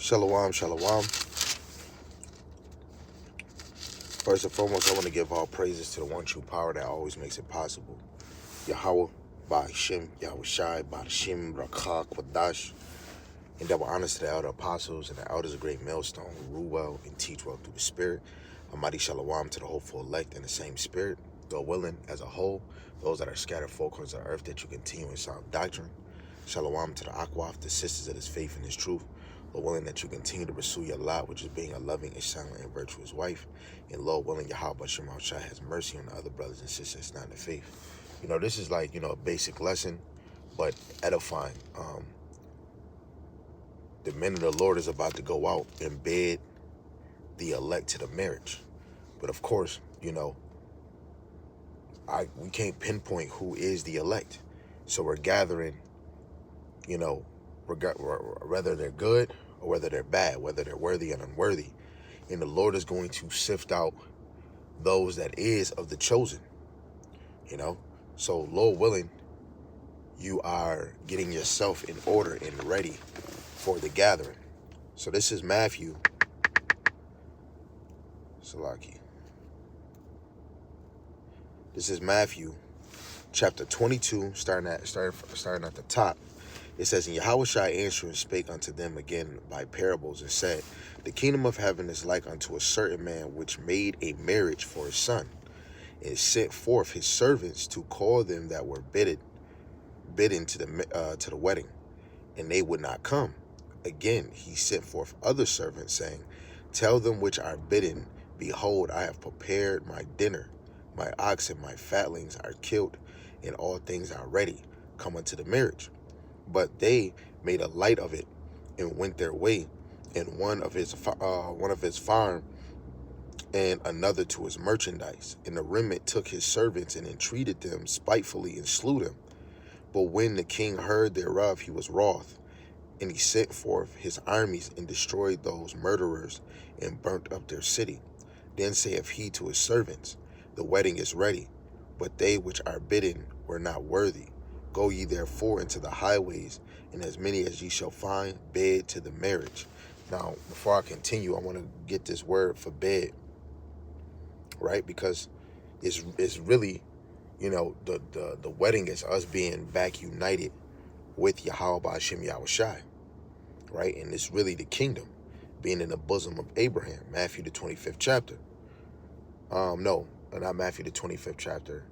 Shalom, shalom. First and foremost, I want to give all praises to the one true power that always makes it possible. Yahweh, Ba'Shem, Yahweh Shai, Ba'Shem, Rakah, Kwadash. And double honors to the elder apostles and the elders of great millstone who rule well and teach well through the Spirit. Almighty shalom to the hopeful elect in the same Spirit, though willing as a whole, those that are scattered four corners of the earth, that you continue in sound doctrine. Shalom to the Akwaf, the sisters of this faith and this truth, Lord willing that you continue to pursue your lot, which is being a loving and silent and virtuous wife. And Lord willing, Yahweh Shema Shai has mercy on the other brothers and sisters not in the faith. You know, this is like, a basic lesson, but edifying. The men of the Lord is about to go out and bid the elect to the marriage. But of course, we can't pinpoint who is the elect. So we're gathering, whether they're good or whether they're bad, whether they're worthy and unworthy. And the Lord is going to sift out those that is of the chosen, So Lord willing, you are getting yourself in order and ready for the gathering. So this is Matthew. Salaki. This is Matthew chapter 22, starting at the top. It says, and Yahweh Shai answering spake unto them again by parables, and said, the kingdom of heaven is like unto a certain man which made a marriage for his son, and sent forth his servants to call them that were bidden to the wedding, and they would not come. Again he sent forth other servants, saying, tell them which are bidden, behold, I have prepared my dinner. My oxen, my fatlings are killed, and all things are ready. Come unto the marriage. But they made a light of it, and went their way, and one of his farm, and another to his merchandise. And the remnant took his servants, and entreated them spitefully, and slew them. But when the king heard thereof, he was wroth, and he sent forth his armies, and destroyed those murderers, and burnt up their city. Then saith he to his servants, the wedding is ready, but they which are bidden were not worthy. Go ye therefore into the highways, and as many as ye shall find, bid to the marriage. Now, before I continue, I want to get this word for bid, right? Because it's really, the wedding is us being back united with Yahweh Ba'Shem Yahweh Shai, right? And it's really the kingdom being in the bosom of Abraham. Matthew the 25th chapter. No, not Matthew the 25th chapter.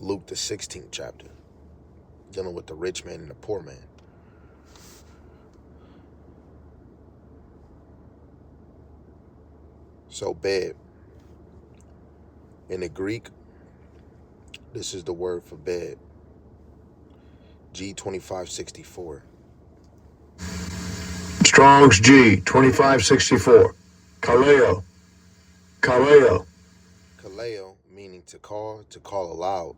Luke the 16th chapter, dealing with the rich man and the poor man. So bed, in the Greek, this is the word for bed. G2564. Strong's G 2564. Kaleo. Kaleo, meaning to call aloud,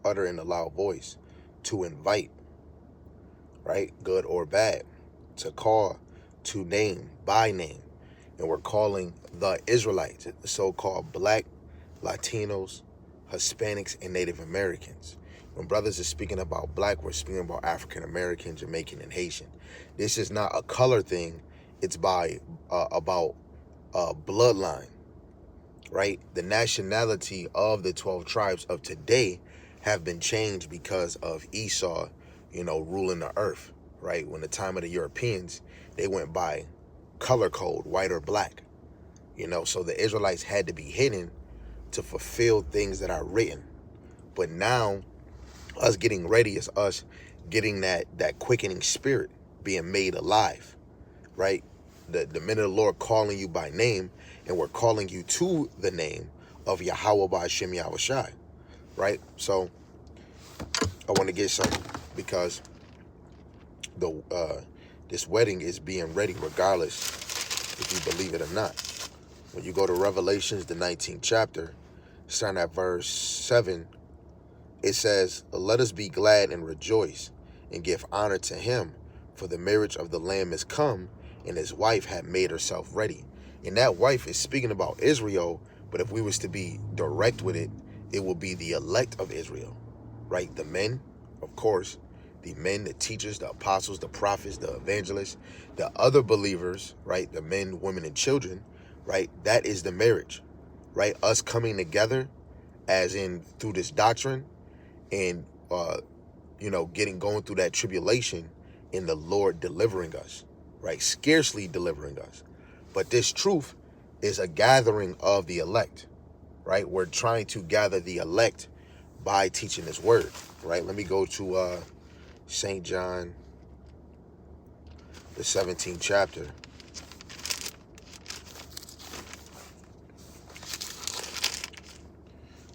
utter in a loud voice, to invite, right? Good or bad. To call, to name, by name. And we're calling the Israelites, the so-called Black, Latinos, Hispanics, and Native Americans. When brothers are speaking about Black, we're speaking about African American, Jamaican, and Haitian. This is not a color thing. It's about bloodline, right? The nationality of the 12 tribes of today have been changed because of Esau, ruling the earth, right? When the time of the Europeans, they went by color code, white or black, so the Israelites had to be hidden to fulfill things that are written. But now, us getting ready is us getting that quickening spirit being made alive, right? The men of the Lord calling you by name, and we're calling you to the name of Yahweh Ba'Shem Yahweh Shai, right? So I want to get something, because this wedding is being ready regardless if you believe it or not. When you go to Revelations, the 19th chapter, starting at verse 7, it says, let us be glad and rejoice, and give honor to him, for the marriage of the Lamb is come, and his wife had made herself ready. And that wife is speaking about Israel, but if we was to be direct with it, it will be the elect of Israel, right? The men, of course, the men, the teachers, the apostles, the prophets, the evangelists, the other believers, right? The men, women, and children, right? That is the marriage, right? Us coming together as in through this doctrine and, going through that tribulation in the Lord delivering us, right? Scarcely delivering us. But this truth is a gathering of the elect, right? We're trying to gather the elect by teaching this word, right? Let me go to St. John, the 17th chapter.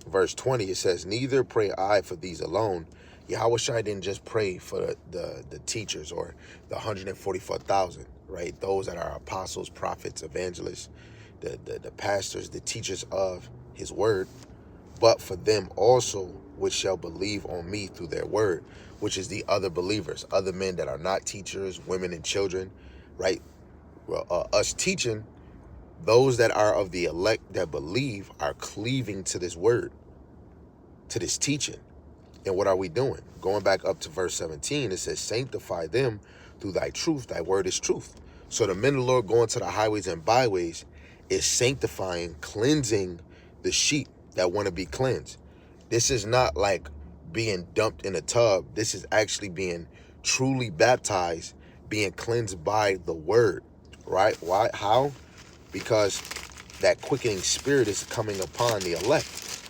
Verse 20, it says, neither pray I for these alone. Yahushua didn't just pray for the teachers or the 144,000, right? Those that are apostles, prophets, evangelists, the pastors, the teachers of his word, but for them also which shall believe on me through their word, which is the other believers, other men that are not teachers, women and children, right? Well, us teaching, those that are of the elect that believe are cleaving to this word, to this teaching. And what are we doing? Going back up to verse 17, it says, sanctify them through thy truth. Thy word is truth. So the men of the Lord going to the highways and byways is sanctifying, cleansing the sheep that want to be cleansed. This is not like being dumped in a tub. This is actually being truly baptized, being cleansed by the word, right? Why? How? Because that quickening spirit is coming upon the elect,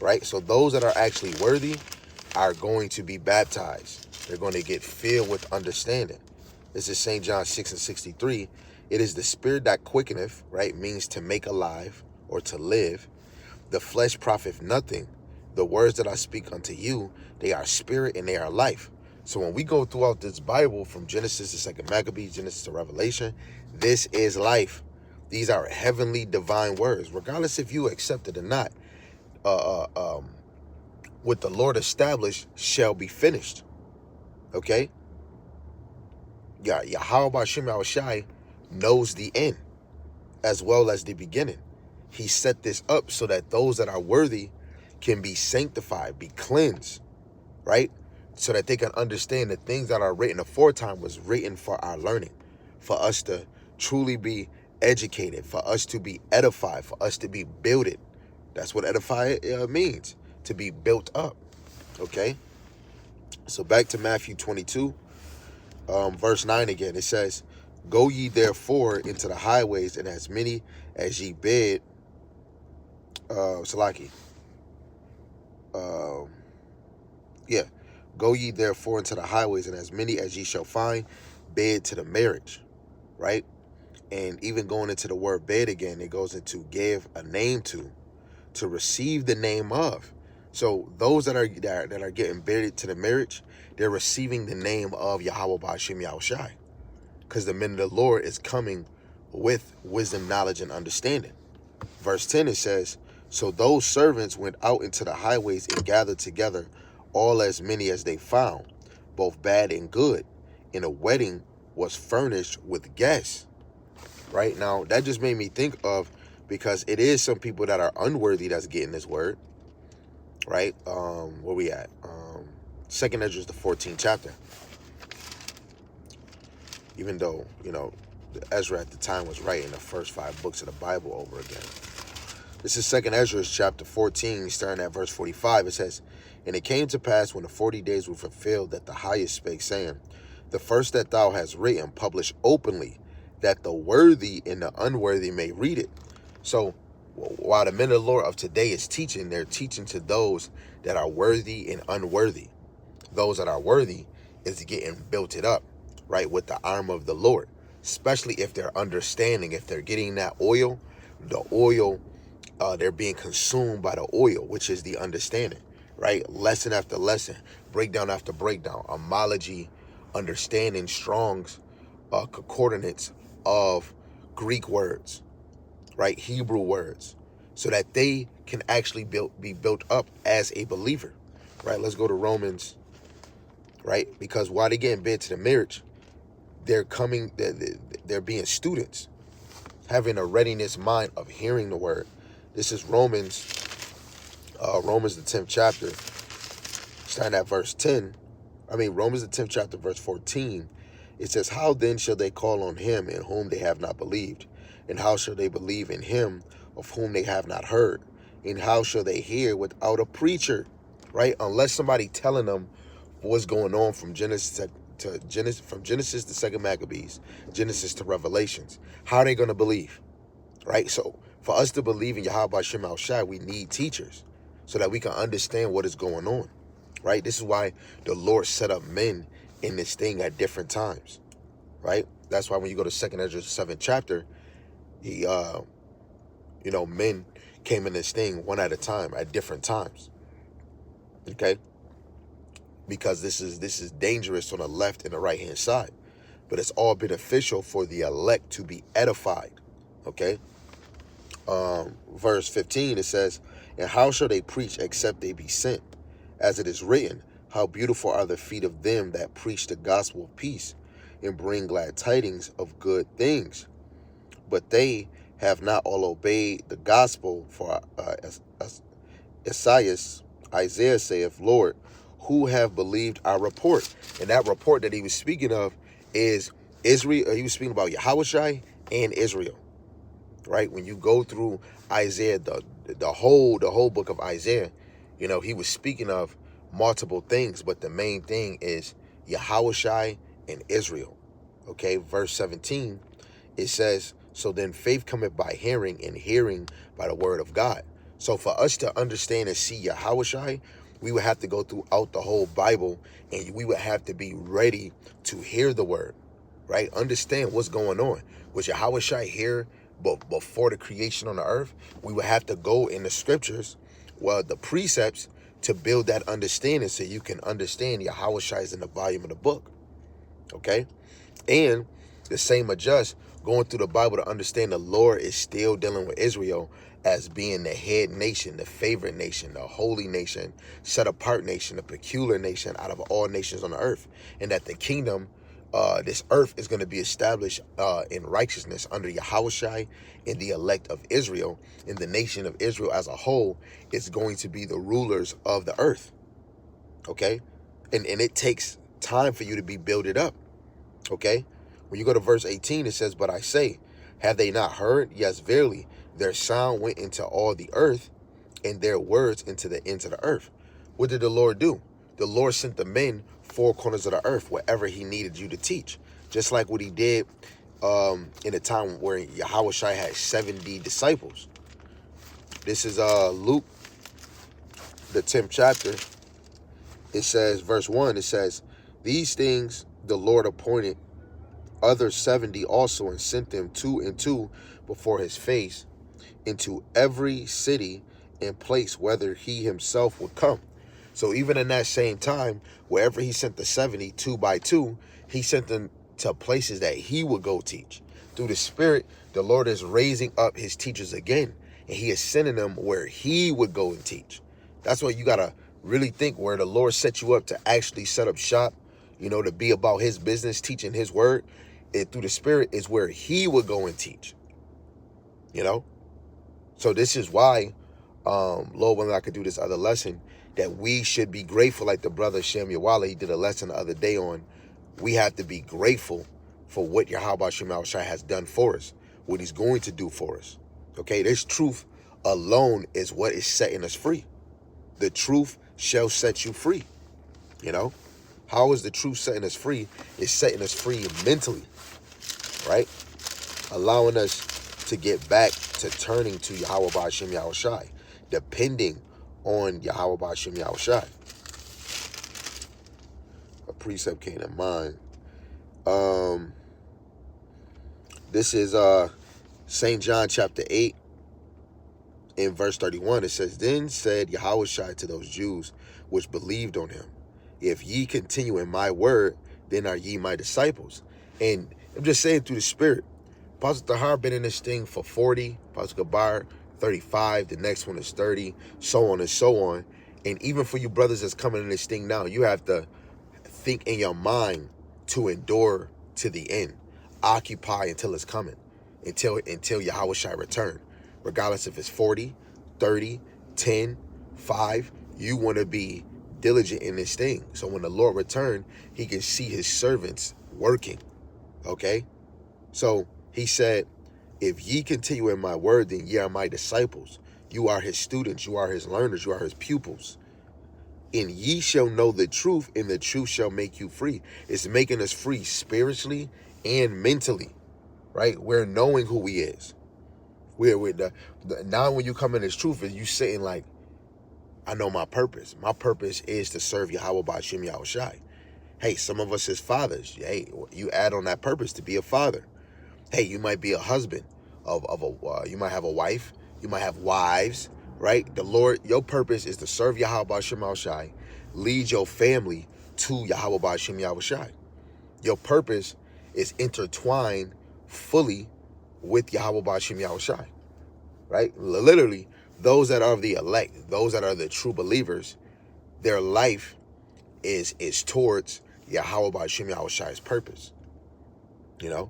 right? So those that are actually worthy are going to be baptized. They're going to get filled with understanding. This is St. John 6:63. It is the spirit that quickeneth, right? Means to make alive or to live. The flesh profiteth nothing. The words that I speak unto you, they are spirit and they are life. So when we go throughout this Bible from Genesis to 2 Maccabees, Genesis to Revelation, this is life. These are heavenly divine words, regardless if you accept it or not. What the Lord established shall be finished. Okay? Yeah, Yahweh Hashem Yahushai knows the end as well as the beginning. He set this up so that those that are worthy can be sanctified, be cleansed, right? So that they can understand the things that are written aforetime was written for our learning, for us to truly be educated, for us to be edified, for us to be builded. That's what edify means, to be built up, okay? So back to Matthew 22, verse 9 again. It says, go ye therefore into the highways, and as many as ye bid, go ye therefore into the highways, and as many as ye shall find, bid to the marriage, right? And even going into the word bid again, it goes into give a name to receive the name of. So those that are getting bid to the marriage, they're receiving the name of Yahweh Ba'ashem Yahushai, because the men of the Lord is coming with wisdom, knowledge, and understanding. Verse 10, it says, so those servants went out into the highways and gathered together all as many as they found, both bad and good, and a wedding was furnished with guests. Right? Now, that just made me think of, because it is some people that are unworthy that's getting this word, right? Where we at? 2nd Ezra is the 14th chapter. Even though, Ezra at the time was writing the first 5 books of the Bible over again. This is 2nd Ezra chapter 14, starting at verse 45. It says, and it came to pass when the 40 days were fulfilled that the highest spake, saying, the first that thou hast written, publish openly, that the worthy and the unworthy may read it. So while the men of the Lord of today is teaching, they're teaching to those that are worthy and unworthy. Those that are worthy is getting built it up, right, with the arm of the Lord, especially if they're understanding, if they're getting that oil, the oil, they're being consumed by the oil, which is the understanding, right? Lesson after lesson, breakdown after breakdown, homology, understanding, Strong's concordance of Greek words, right? Hebrew words, so that they can actually be built up as a believer, right? Let's go to Romans, right? Because while they're getting bid to the marriage, they're being students, having a readiness mind of hearing the word. This is Romans the 10th chapter, starting at verse 10, Romans the 10th chapter, verse 14, it says, how then shall they call on him in whom they have not believed? And how shall they believe in him of whom they have not heard? And how shall they hear without a preacher? Right? Unless somebody telling them what's going on from Genesis to Second Maccabees, Genesis to Revelations. How are they going to believe? Right? So for us to believe in Yahweh Shem Al Shai, we need teachers so that we can understand what is going on. Right? This is why the Lord set up men in this thing at different times. Right? That's why when you go to 2nd Ezra 7th chapter, he men came in this thing one at a time at different times. Okay? Because this is dangerous on the left and the right hand side. But it's all beneficial for the elect to be edified. Okay? Verse 15, it says, and how shall they preach except they be sent? As it is written, how beautiful are the feet of them that preach the gospel of peace and bring glad tidings of good things. But they have not all obeyed the gospel, for Isaiah saith, Lord, who have believed our report? And that report that he was speaking of is Israel. He was speaking about Yahushai and Israel. Right? When you go through Isaiah, the whole book of Isaiah, he was speaking of multiple things, but the main thing is Yahushai and Israel. Okay, verse 17, it says, so then faith cometh by hearing, and hearing by the word of God. So for us to understand and see Yahushai, we would have to go throughout the whole Bible, and we would have to be ready to hear the word, right? Understand what's going on. Was Yahushai here before the creation on the earth? We would have to go in the scriptures, the precepts, to build that understanding so you can understand Yahushai is in the volume of the book. Okay? And the same adjust going through the Bible to understand the Lord is still dealing with Israel as being the head nation, the favorite nation, the holy nation, set apart nation, the peculiar nation out of all nations on the earth. And that the kingdom, this earth is going to be established in righteousness under Yahushai and the elect of Israel. And the nation of Israel as a whole is going to be the rulers of the earth. Okay? And it takes time for you to be builded up. Okay? When you go to verse 18, it says, but I say, have they not heard? Yes, verily, their sound went into all the earth, and their words into the ends of the earth. What did the Lord do? The Lord sent the men four corners of the earth, wherever he needed you to teach. Just like what he did in a time where Yahushua had 70 disciples. This is Luke, the 10th chapter. It says, verse 1, it says, these things the Lord appointed other 70 also, and sent them 2 and 2 before his face into every city and place whither he himself would come. So even in that same time, wherever he sent the 70 2 by 2, he sent them to places that he would go teach. Through the Spirit, the Lord is raising up his teachers again, and he is sending them where he would go and teach. That's why you got to really think where the Lord set you up to actually set up shop, to be about his business, teaching his word. And through the Spirit is where he would go and teach. So this is why, Lord willing, I could do this other lesson, that we should be grateful, like the brother Shem Yawala, he did a lesson the other day on, we have to be grateful for what Yahweh Shem Al Shai has done for us, what he's going to do for us. Okay, this truth alone is what is setting us free. The truth shall set you free. How is the truth setting us free? It's setting us free mentally, right? Allowing us to get back to turning to Yahweh Ba'ashem Yahushai, depending on Yahweh Ba'ashem Yahushai. A precept came to mind. This is St. John chapter 8, in verse 31. It says, then said Yahushai to those Jews which believed on him, if ye continue in my word, then are ye my disciples. And I'm just saying through the Spirit. Pastor Tahar been in this thing for 40, Pastor Gabar 35, the next one is 30, so on and so on. And even for you brothers that's coming in this thing now, you have to think in your mind to endure to the end. Occupy until it's coming, until Yahushua return. Regardless if it's 40, 30, 10, 5, you want to be diligent in this thing. So when the Lord returned, he can see his servants working. Okay? So he said, if ye continue in my word, then ye are my disciples. You are his students. You are his learners. You are his pupils. And ye shall know the truth, and the truth shall make you free. It's making us free spiritually and mentally, right? We're knowing who he is. We're with now when you come in this truth, is you saying like, I know my purpose. My purpose is to serve Yahweh Ba'ashem Yahushai. Hey, some of us as fathers, hey, you add on that purpose to be a father. Hey, you might be a husband you might have a wife, you might have wives, right? The Lord, your purpose is to serve Yahweh Ba'ashem Yahushai, lead your family to Yahweh Ba'ashem Yahushai. Your purpose is intertwined fully with Yahweh Ba'ashem Yahushai, right? Literally, those that are the elect, those that are the true believers, their life is towards Yahweh Ba'ashem Yahushai's purpose, you know?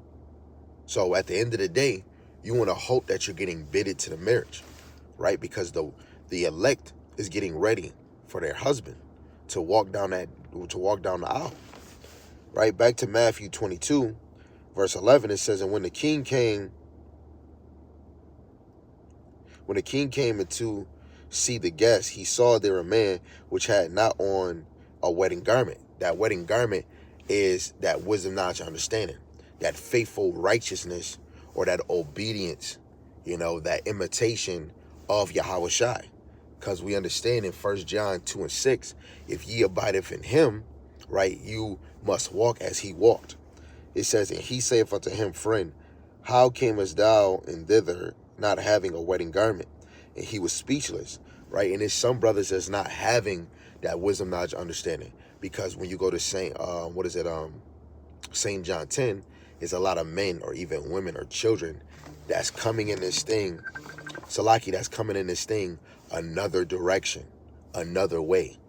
So at the end of the day, you want to hope that you're getting bidded to the marriage, right? Because the elect is getting ready for their husband to walk down the aisle, right? Back to Matthew 22, verse 11, it says, and when the king came into see the guests, he saw there a man which had not on a wedding garment. That wedding garment is that wisdom, knowledge, understanding, that faithful righteousness, or that obedience, that imitation of Yahweh Shai. Because we understand in 1 John 2 and 6, if ye abideth in him, right, you must walk as he walked. It says, and he saith unto him, friend, how camest thou in thither, not having a wedding garment? And he was speechless, right? And there's some brothers that's not having that wisdom, knowledge, understanding. Because when you go to St. John 10, is a lot of men or even women or children that's coming in this thing, Salaki, that's coming in this thing another direction, another way,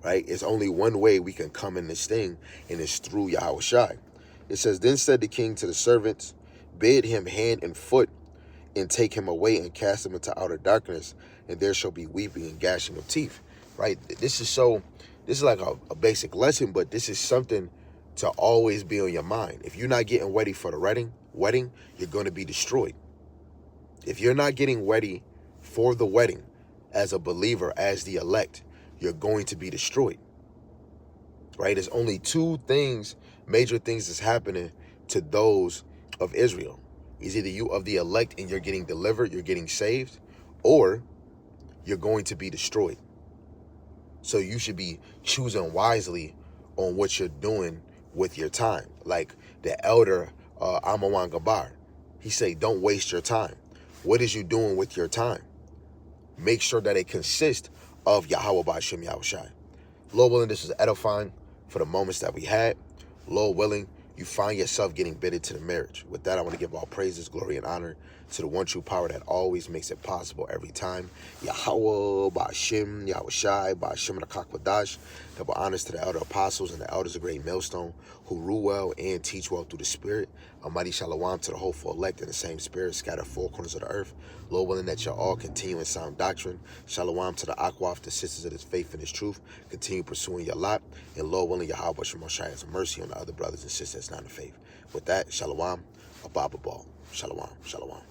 right? It's only one way we can come in this thing, and it's through Yahweh Shai. It says, then said the king to the servants, bid him hand and foot, and take him away and cast him into outer darkness, and there shall be weeping and gashing of teeth, right? This is like a basic lesson, but this is something to always be on your mind. If you're not getting ready for the wedding, you're going to be destroyed. If you're not getting ready for the wedding as a believer, as the elect, you're going to be destroyed, right? There's only two things, major things that's happening to those of Israel. It's either you of the elect and you're getting delivered, you're getting saved, or you're going to be destroyed. So you should be choosing wisely on what you're doing with your time. Like the elder Amawan Gabar, he say, don't waste your time. What is you doing with your time? Make sure that it consists of Yahweh Ba'ashem Yahushai. Lord willing, this was edifying for the moments that we had. Lord willing, you find yourself getting bidded to the marriage. With that, I want to give all praises, glory, and honor to the one true power that always makes it possible every time. Yahweh, Ba'ashem, Yahushai, Ba'ashem Rakakwadash. Double honors to the elder apostles and the elders of Great Millstone who rule well and teach well through the Spirit. Almighty Shalom to the hopeful elect in the same Spirit, scattered four corners of the earth. Lord willing that y'all all continue in sound doctrine. Shalom to the Akwaf, the sisters of this faith and this truth. Continue pursuing your lot. And Lord willing, Yahweh Shemashai has mercy on the other brothers and sisters not in the faith. With that, Shalom, Abba Ball. Shalom, Shalom.